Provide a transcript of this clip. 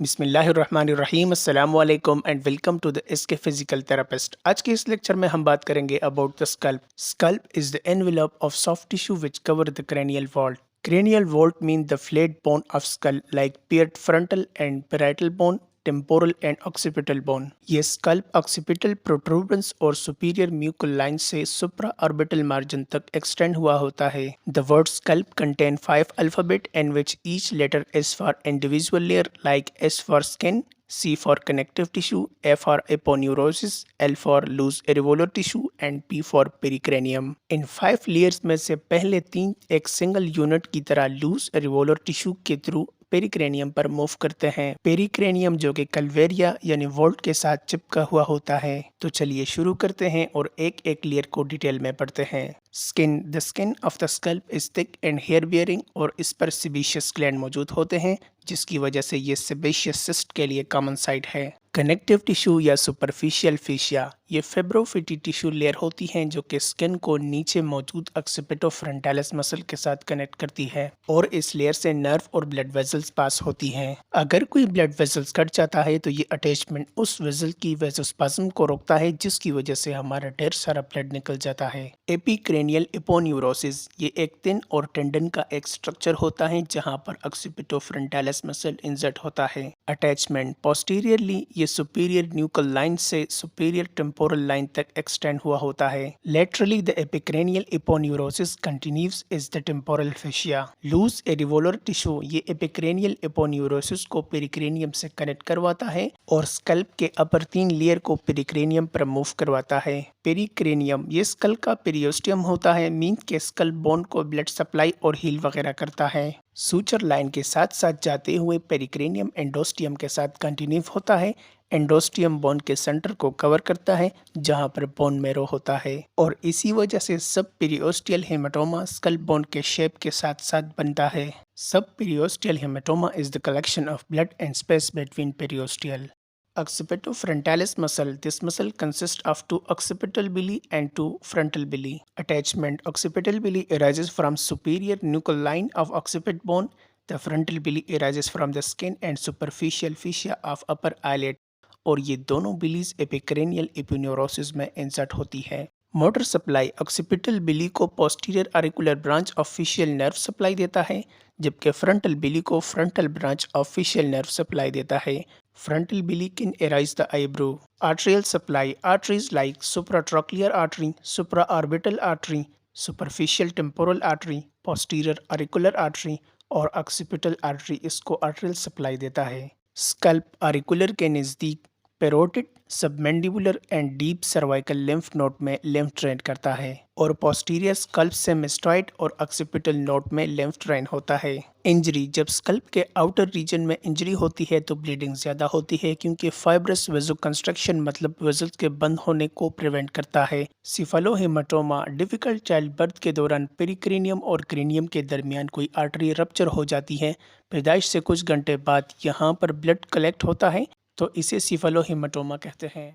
बिस्मिल्लाहिर्रहमानिर्रहीम अस्सलाम वालेकुम and welcome to the SK physical therapist. आज के इस लेक्चर में हम बात करेंगे about the scalp. Scalp is the envelope of soft tissue which cover the cranial vault. Cranial vault mean the flat bone of skull like paired frontal and parietal bone, temporal and occipital bone. ये scalp occipital protuberance और superior nuchal line से supra orbital margin तक extend हुआ होता है। The word scalp contain 5 alphabet in which each letter is for individual layer like S for skin, C for connective tissue, A for aponeurosis, L for loose areolar tissue and P for pericranium। In 5 layers में से पहले 3 एक single unit की तरह loose areolar tissue के through पेरिक्रेनियम पर move करते हैं। पेरिक्रेनियम जो कि कल्वेरिया यानी वोल्ट के साथ चिपका हुआ होता है। तो चलिए शुरू करते हैं और एक एक लेयर को डिटेल में पढ़ते हैं। Skin. The skin of the scalp is thick and hair bearing और इस पर सीबेशियस ग्लैंड मौजूद होते हैं जिसकी वजह से ये सीबेशियस सिस्ट के लिए कॉमन साइट है। कनेक्टिव टिश्यू या सुपरफिशियल फेशिया ये फेब्रोफिटी टिश्यू लेयर होती हैं जो कि स्किन को नीचे मौजूद ऑक्सीपिटोफ्रंटालिस मसल के साथ कनेक्ट करती है और इस लेयर से नर्व और ब्लड वेसल्स पास होती हैं। अगर कोई ब्लड वेसल्स कट जाता है तो ये अटैचमेंट उस वेसल की वेसोस्पाज्म को रोकता है जिसकी वजह से हमारा ढेर सारा ब्लड निकल जाता है। एपिक्रेनियल एपोन्यूरोसिस ये एक तिन और टेंडन का एक स्ट्रक्चर होता है जहां पर ऑक्सीपिटोफ्रंटालिस मसल इंसर्ट होता है। अटैचमेंट पोस्टीरियरली ये सुपीरियर न्यूकल लाइन से सुपीरियर टेम्पोरल लाइन तक एक्सटेंड हुआ होता है। Laterally the epicranial aponeurosis continuous is the temporal fascia. Loose areolar tissue ये एपिक्रेनियल एपोन्यूरोसिस को पेरिक्रेनियम से कनेक्ट करवाता है और स्कल्प के अपर 3 लेयर को पेरिक्रेनियम पर मूव करवाता है। पेरिक्रेनियम ये स्कल का पेरियोस्टियम होता है, मीन के स्कल बोन को ब्लड सप्लाई और हील वगैरह करता है। सूचर लाइन के साथ साथ जाते हुए पेरिक्रेनियम एंडोस्टियम के साथ कंटिन्यू होता है। एंडोस्टियम बोन के सेंटर को कवर करता है जहां पर बोन मैरो होता है और इसी वजह से सब पेरियोस्टियल हेमाटोमा स्कल बोन के शेप के साथ साथ बनता है। सब periosteal haematoma is the collection of blood and space between periosteal. Occipitofrontalis muscle. This muscle consists of 2 occipital villi and 2 frontal villi. Attachment. Occipital villi arises from superior nuchal line of occipit bone. The frontal villi arises from the skin and superficial fascia of upper eyelid. और ये दोनों bellies epicranial aponeurosis में insert होती है। Motor supply. Occipital belly को posterior auricular branch of facial nerve supply देता है जबकि फ्रंटल बिली को frontal branch of facial nerve supply देता है। Frontal belly can raise the eyebrow. Arterial supply. Arteries like supratrochlear artery, supraorbital artery, superficial temporal artery, posterior auricular artery और occipital artery इसको arterial supply देता है। Scalp auricular के नज़दीक parotid, submandibular and deep cervical lymph node में lymph drain करता है और पोस्टीरियर स्कल्प से मिस्टॉइड और ऑक्सीपिटल नोड में लिम्फ ड्रेन होता है। इंजरी। जब स्कल्प के आउटर रीजन में इंजरी होती है तो ब्लीडिंग ज़्यादा होती है क्योंकि फाइब्रस वेसोकंस्ट्रक्शन मतलब वेसल्स के बंद होने को प्रिवेंट करता है। सिफालोहेमाटोमा। डिफिकल्ट चाइल्ड बर्थ के दौरान पेरिक्रेनियम और क्रेनियम के दरमियान कोई आर्टरी रप्चर हो जाती है। पैदाइश से कुछ घंटे बाद यहाँ पर ब्लड कलेक्ट होता है तो इसे सिफालोहेमाटोमा कहते हैं।